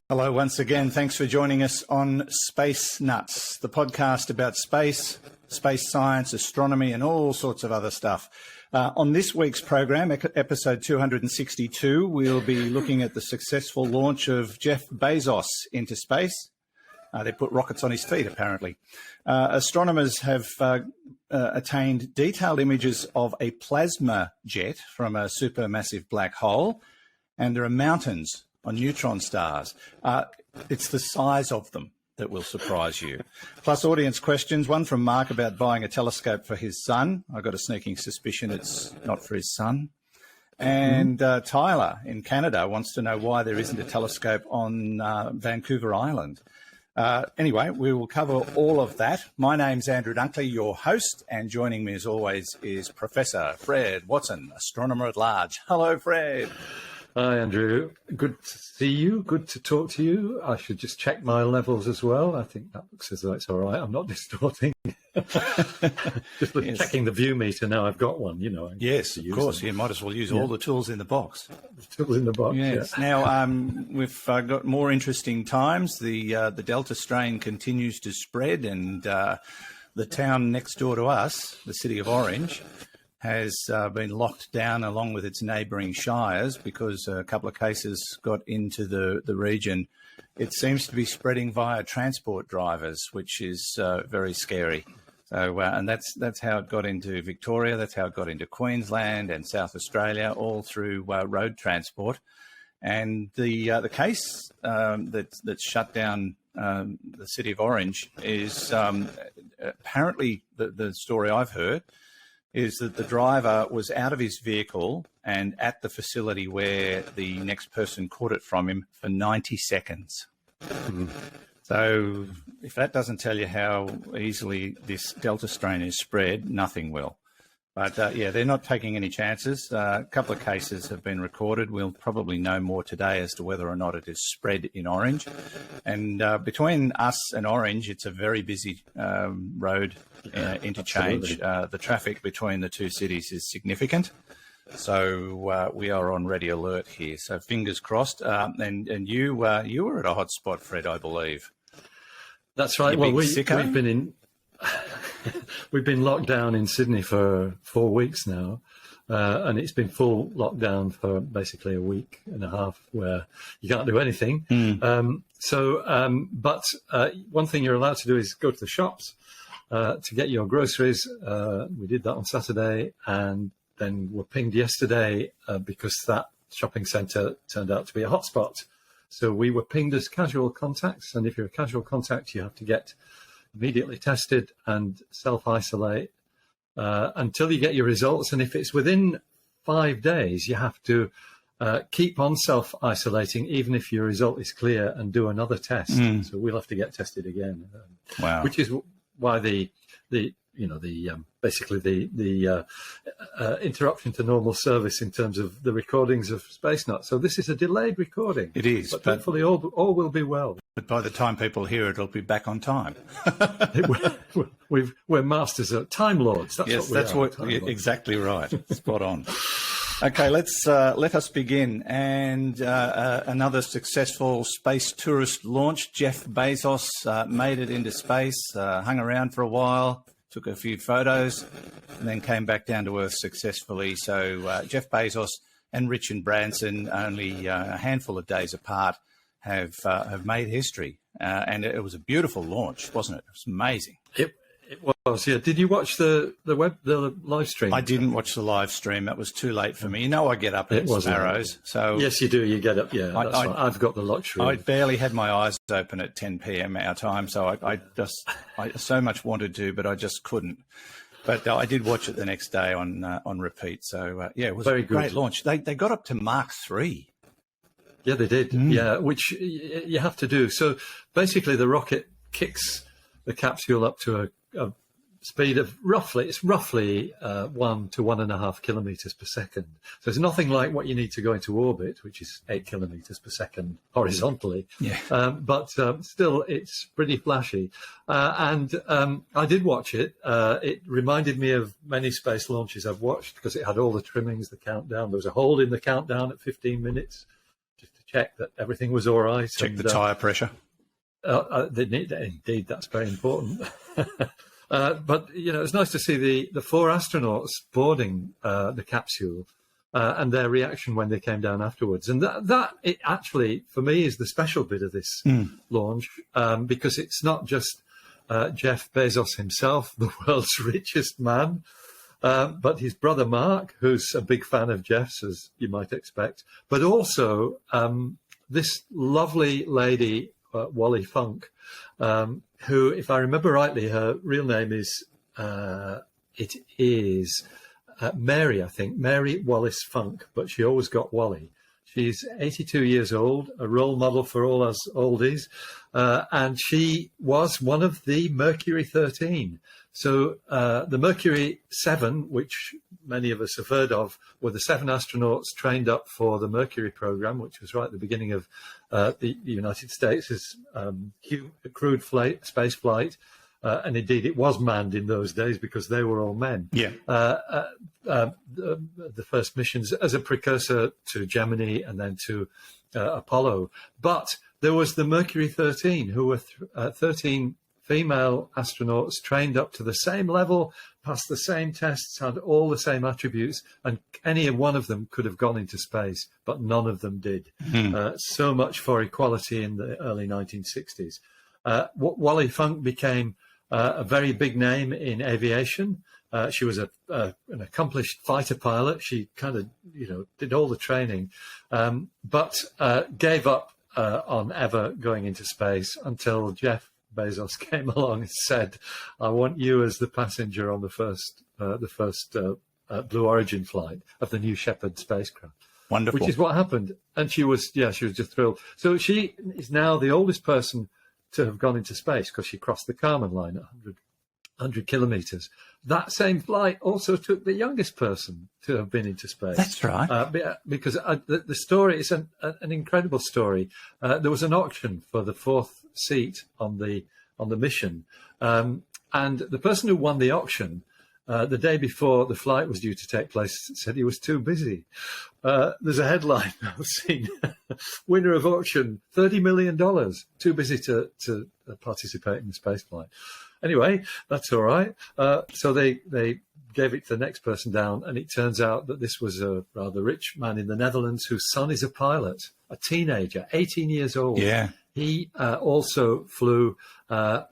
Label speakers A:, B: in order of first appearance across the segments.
A: Hello once again. Thanks for joining us on Space Nuts, the podcast about space, space science, astronomy, and all sorts of other stuff. On this week's program, episode 262, we'll be looking at the successful launch of Jeff Bezos into space. They put rockets on his feet, apparently. Astronomers have attained detailed images of a plasma jet from a supermassive black hole, and there are mountains on neutron stars. It's the size of them that will surprise you. Plus audience questions, one from Mark about buying a telescope for his son. I've got a sneaking suspicion it's not for his son. And Tyler in Canada wants to know why there isn't a telescope on Vancouver Island. Anyway, we will cover all of that. My name's Andrew Dunkley, your host, and joining me as always is Professor Fred Watson, astronomer at large. Hello, Fred.
B: Hi, Andrew. Good to see you. Good to talk to you. I should just check my levels as well. I think that looks as though it's all right. I'm not distorting. Just checking the view meter now. I've got one, you know.
A: Yes, of course. You might as well use all the tools in the box.
B: The tools in the box,
A: yes. Yeah. Now, we've got more interesting times. The Delta strain continues to spread, and the town next door to us, the city of Orange, has been locked down along with its neighbouring shires because a couple of cases got into the region. It seems to be spreading via transport drivers, which is very scary. So, and that's how it got into Victoria. That's how it got into Queensland and South Australia, all through road transport. And the case that's shut down the city of Orange is apparently the story I've heard is that the driver was out of his vehicle and at the facility where the next person caught it from him for 90 seconds. So if that doesn't tell you how easily this Delta strain is spread, nothing will. But yeah, they're not taking any chances. A couple of cases have been recorded. We'll probably know more today as to whether or not it is spread in Orange. And between us and Orange, it's a very busy road interchange. The traffic between the two cities is significant. So we are on ready alert here. So fingers crossed. And you were at a hot spot, Fred, I believe.
B: That's right. Well, we've been in... We've been locked down in Sydney for 4 weeks now, and it's been full lockdown for basically a week and a half where you can't do anything. But one thing you're allowed to do is go to the shops to get your groceries. We did that on Saturday, and then were pinged yesterday because that shopping centre turned out to be a hotspot. So we were pinged as casual contacts, and if you're a casual contact, you have to get immediately tested and self-isolate until you get your results. And if it's within 5 days, you have to keep on self-isolating, even if your result is clear, and do another test. So we'll have to get tested again.
A: Wow.
B: Which is why the interruption to normal service in terms of the recordings of Space Nuts. So this is a delayed recording.
A: It is,
B: but hopefully all will be well.
A: But by the time people hear it, it'll be back on time.
B: We're masters of time lords.
A: That's what we are. Exactly right. Spot on. Okay, let us begin. And another successful space tourist launch. Jeff Bezos made it into space, hung around for a while, took a few photos, and then came back down to Earth successfully. So Jeff Bezos and Richard Branson, only a handful of days apart, have made history. And it was a beautiful launch, wasn't it? It was amazing.
B: It was, yeah. Did you watch the live stream?
A: I didn't watch the live stream. That was too late for me. You know, I get up at sparrows. So
B: yes, you do. You get up. Yeah, I've got the luxury.
A: I barely had my eyes open at 10 p.m. our time, so I so much wanted to, but I just couldn't. But I did watch it the next day on repeat. So yeah, it was a great launch. They got up to Mark 3.
B: Yeah, they did. Yeah, which you have to do. So basically, the rocket kicks the capsule up to a speed of roughly 1 to 1.5 kilometers per second. So it's nothing like what you need to go into orbit, which is 8 kilometers per second horizontally. Yeah. But still, it's pretty flashy. And I did watch it. It reminded me of many space launches I've watched because it had all the trimmings, the countdown. There was a hold in the countdown at 15 minutes. Just to check that everything was all right.
A: Check the tyre pressure.
B: Indeed, that's very important. But it's nice to see the 4 astronauts boarding the capsule and their reaction when they came down afterwards. And that it actually, for me, is the special bit of this launch, because it's not just Jeff Bezos himself, the world's richest man, but his brother Mark, who's a big fan of Jeff's, as you might expect, but also this lovely lady, Wally Funk, who, if I remember rightly, her real name is Mary, I think, Mary Wallace Funk, but she always got Wally. She's 82 years old, a role model for all us oldies, and she was one of the Mercury 13. So the Mercury 7, which many of us have heard of, were the 7 astronauts trained up for the Mercury program, which was right at the beginning of the United States' crewed space flight. And indeed, it was manned in those days because they were all men.
A: Yeah.
B: The first missions as a precursor to Gemini and then to Apollo. But there was the Mercury 13, who were 13 female astronauts trained up to the same level, passed the same tests, had all the same attributes, and any one of them could have gone into space, but none of them did. So much for equality in the early 1960s. Wally Funk became a very big name in aviation. She was an accomplished fighter pilot. She kind of, did all the training, but gave up on ever going into space until Jeff Bezos came along and said, "I want you as the passenger on the first Blue Origin flight of the New Shepard spacecraft."
A: Wonderful.
B: Which is what happened, and she was just thrilled. So she is now the oldest person to have gone into space because she crossed the Kármán line at 100 kilometers. That same flight also took the youngest person to have been into space.
A: That's right.
B: Because the story is an incredible story. There was an auction for the 4th seat on the mission, and the person who won the auction, the day before the flight was due to take place, said he was too busy. There's a headline I've seen: winner of auction, $30 million, too busy to participate in the space flight. Anyway, that's all right. So they gave it to the next person down, and it turns out that this was a rather rich man in the Netherlands whose son is a pilot, a teenager, 18 years old.
A: Yeah.
B: He also flew.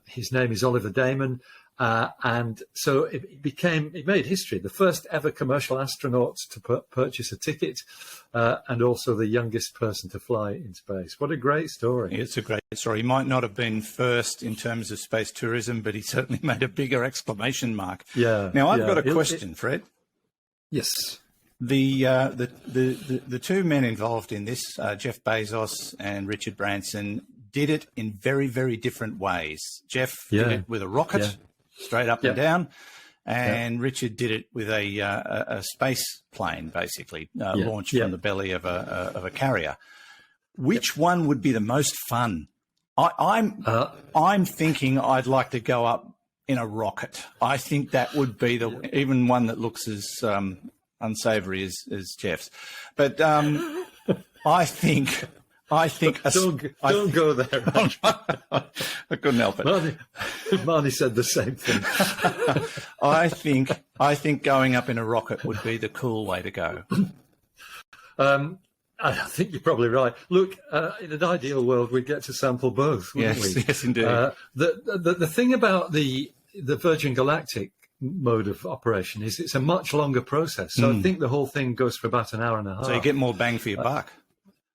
B: His name is Oliver Damon. And so it made history, the first ever commercial astronaut to purchase a ticket, and also the youngest person to fly in space. What a great story.
A: It's a great story. He might not have been first in terms of space tourism, but he certainly made a bigger exclamation mark.
B: Yeah.
A: Now, I've got a question, Fred.
B: Yes.
A: The 2 men involved in this, Jeff Bezos and Richard Branson, did it in very, very different ways. Jeff did it with a rocket, straight up and down, and Richard did it with a space plane, basically launched from the belly of a carrier. Which one would be the most fun? I'm thinking I'd like to go up in a rocket. I think that would be even one that looks as unsavoury as Jeff's. But I think don't
B: go there.
A: I couldn't help it.
B: Marnie said the same thing.
A: I think going up in a rocket would be the cool way to go.
B: I think you're probably right. Look, in an ideal world, we'd get to sample both, wouldn't we?
A: Yes, indeed.
B: The thing about the Virgin Galactic mode of operation is it's a much longer process. So I think the whole thing goes for about an hour and a half.
A: So you get more bang for your buck.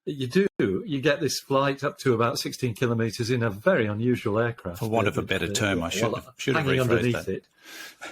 B: You do. You get this flight up to about 16 kilometres in a very unusual aircraft.
A: For want of a better term, I should have
B: hanging
A: rephrased
B: underneath
A: that.
B: it.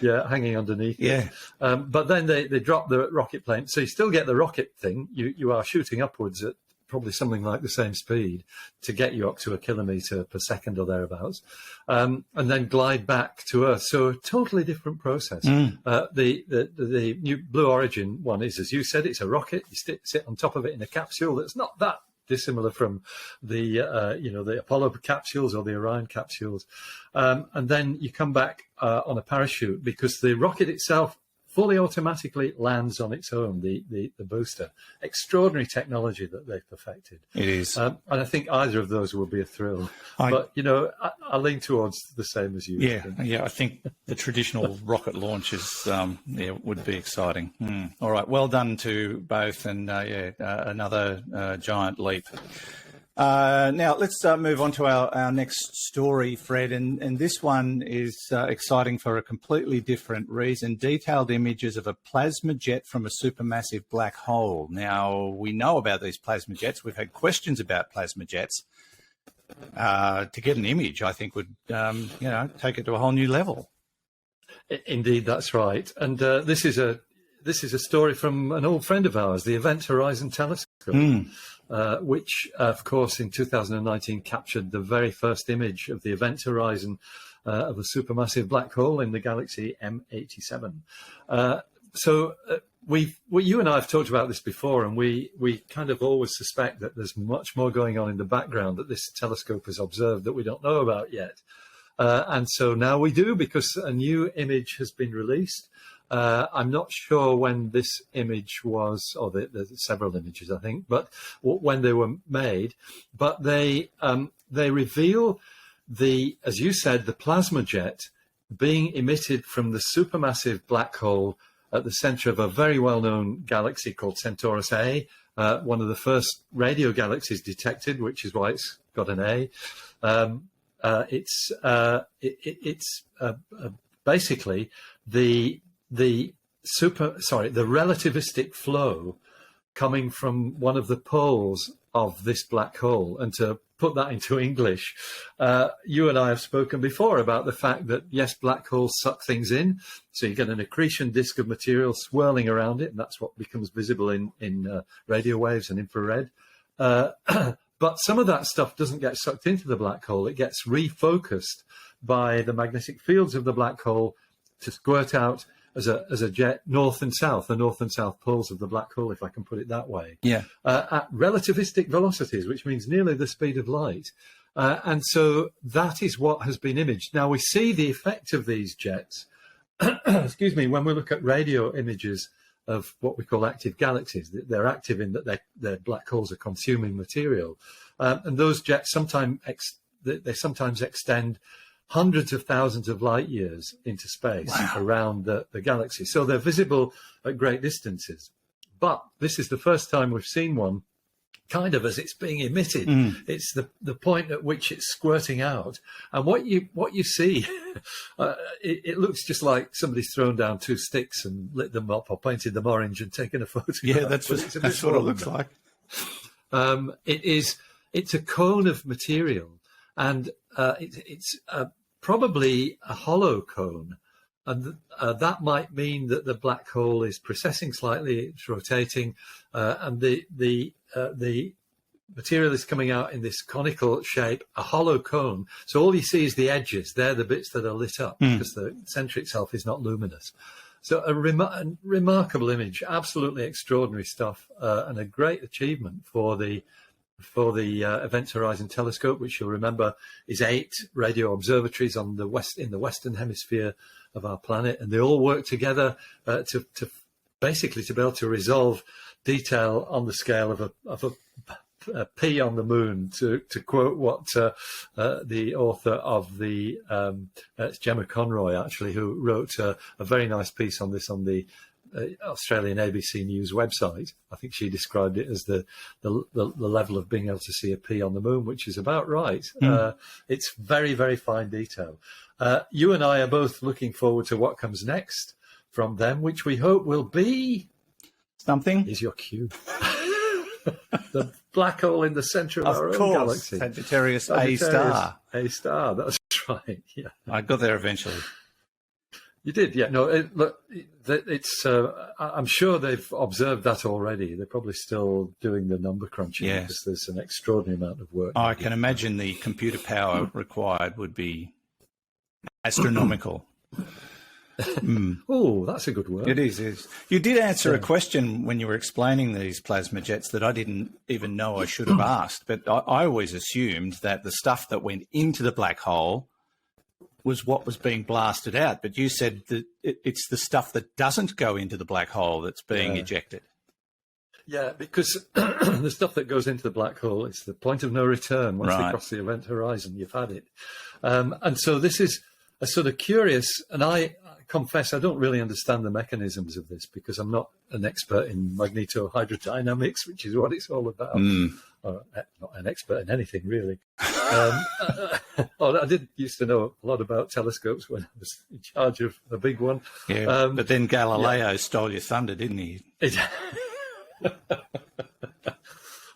B: Yeah, hanging underneath it. But then they drop the rocket plane. So you still get the rocket thing. You are shooting upwards at probably something like the same speed to get you up to 1 kilometre per second or thereabouts, and then glide back to Earth. So a totally different process. The new Blue Origin one is, as you said, it's a rocket. You sit on top of it in a capsule that's not that dissimilar from the the Apollo capsules or the Orion capsules, and then you come back on a parachute because the rocket itself fully automatically lands on its own, the booster. Extraordinary technology that they've perfected.
A: It is.
B: And I think either of those will be a thrill. But, you know, I lean towards the same as you.
A: Yeah, I think the traditional rocket launches would be exciting. All right, well done to both, and another giant leap. Now, let's move on to our next story, Fred, and this one is exciting for a completely different reason. Detailed images of a plasma jet from a supermassive black hole. Now, we know about these plasma jets. We've had questions about plasma jets. To get an image, I think, would take it to a whole new level.
B: Indeed, that's right. And this is a story from an old friend of ours, the Event Horizon Telescope, which, of course, in 2019 captured the very first image of the event horizon of a supermassive black hole in the galaxy M87. You and I have talked about this before, and we kind of always suspect that there's much more going on in the background that this telescope has observed that we don't know about yet. And so now we do, because a new image has been released. I'm not sure when this image was, or there's several images, I think, but when they were made. But they reveal as you said, the plasma jet being emitted from the supermassive black hole at the center of a very well-known galaxy called Centaurus A, one of the first radio galaxies detected, which is why it's got an A. It's basically the relativistic flow coming from one of the poles of this black hole. And to put that into English, you and I have spoken before about the fact that, yes, black holes suck things in. So you get an accretion disk of material swirling around it, and that's what becomes visible in radio waves and infrared. But some of that stuff doesn't get sucked into the black hole. It gets refocused by the magnetic fields of the black hole to squirt out as a jet north and south, the north and south poles of the black hole, if I can put it that way, at relativistic velocities, which means nearly the speed of light. And so that is what has been imaged. Now, we see the effect of these jets, excuse me, when we look at radio images of what we call active galaxies. They're active in that their black holes are consuming material. And those jets sometimes extend hundreds of thousands of light years into space around the galaxy. So they're visible at great distances. But this is the first time we've seen one kind of as it's being emitted. It's the point at which it's squirting out. And what you see, it looks just like somebody's thrown down two sticks and lit them up or painted them orange and taken a photograph.
A: Yeah, that's what it looks like.
B: It's a cone of material, and it's probably a hollow cone. And that might mean that the black hole is precessing slightly, it's rotating, and the material is coming out in this conical shape, a hollow cone. So all you see is the edges. They're the bits that are lit up because the center itself is not luminous. So a remarkable image, absolutely extraordinary stuff, and a great achievement for the Event Horizon Telescope, which you'll remember is 8 radio observatories in the western hemisphere of our planet, and they all work together to basically to be able to resolve detail on the scale of a pea on the moon. To quote what the author of it's Gemma Conroy, actually, who wrote a very nice piece on this on the Australian ABC News website. I think she described it as the level of being able to see a pea on the moon, which is about right. It's very, very fine detail. You and I are both looking forward to what comes next from them, which we hope will be
A: something.
B: Is your cue? The black hole in the center of our own galaxy.
A: Sagittarius A star.
B: A star, that's right. Yeah,
A: I got there eventually.
B: You did, yeah. No, it's. I'm sure they've observed that already. They're probably still doing the number crunching because there's an extraordinary amount of work.
A: I can imagine the computer power required would be astronomical.
B: Oh, that's a good word.
A: It is. You did answer a question when you were explaining these plasma jets that I didn't even know I should have asked, but I always assumed that the stuff that went into the black hole was what was being blasted out, but you said that it's the stuff that doesn't go into the black hole that's being ejected.
B: Yeah, because the stuff that goes into the black hole is the point of no return. Once they cross the event horizon, you've had it. And so this is a sort of curious, and I confess I don't really understand the mechanisms of this because I'm not an expert in magnetohydrodynamics, which is what it's all about. Or, not an expert in anything, really. I did used to know a lot about telescopes when I was in charge of a big one.
A: Yeah, but then Galileo stole your thunder, didn't he?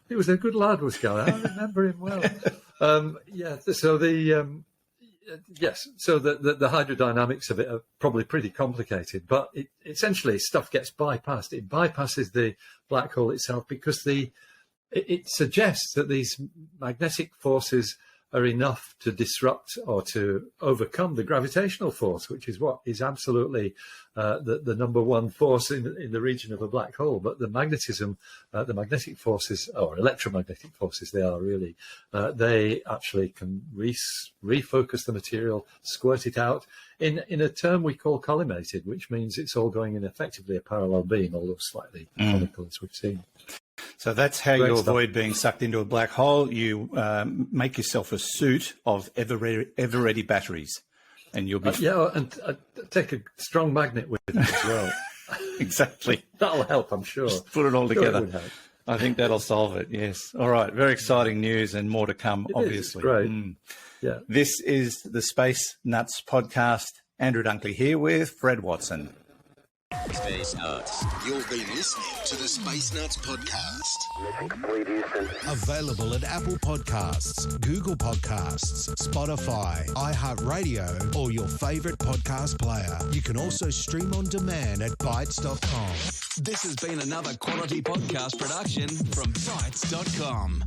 B: He was a good lad, was Galileo. I remember him well. So the hydrodynamics of it are probably pretty complicated, but essentially stuff gets bypassed. It bypasses the black hole itself because it suggests that these magnetic forces are enough to disrupt or to overcome the gravitational force, which is what is absolutely the number one force in the region of a black hole. But the magnetism, the magnetic forces, or electromagnetic forces, they are really, they actually can refocus the material, squirt it out in a term we call collimated, which means it's all going in effectively a parallel beam, although slightly conical, as we've seen.
A: So that's how you avoid being sucked into a black hole. You make yourself a suit of ever-ready batteries, and you'll be...
B: and take a strong magnet with it as well.
A: Exactly.
B: That'll help, I'm sure.
A: Just put it all together.
B: It would help.
A: I think that'll solve it, yes. All right, very exciting news and more to come, obviously.
B: It's great. Yeah.
A: This is the Space Nuts podcast. Andrew Dunkley here with Fred Watson.
C: Space Nuts. You've been listening to the Space Nuts podcast.
D: Available at Apple Podcasts, Google Podcasts, Spotify, iHeartRadio, or your favorite podcast player. You can also stream on demand at Bytes.com.
C: This has been another quality podcast production from Bytes.com.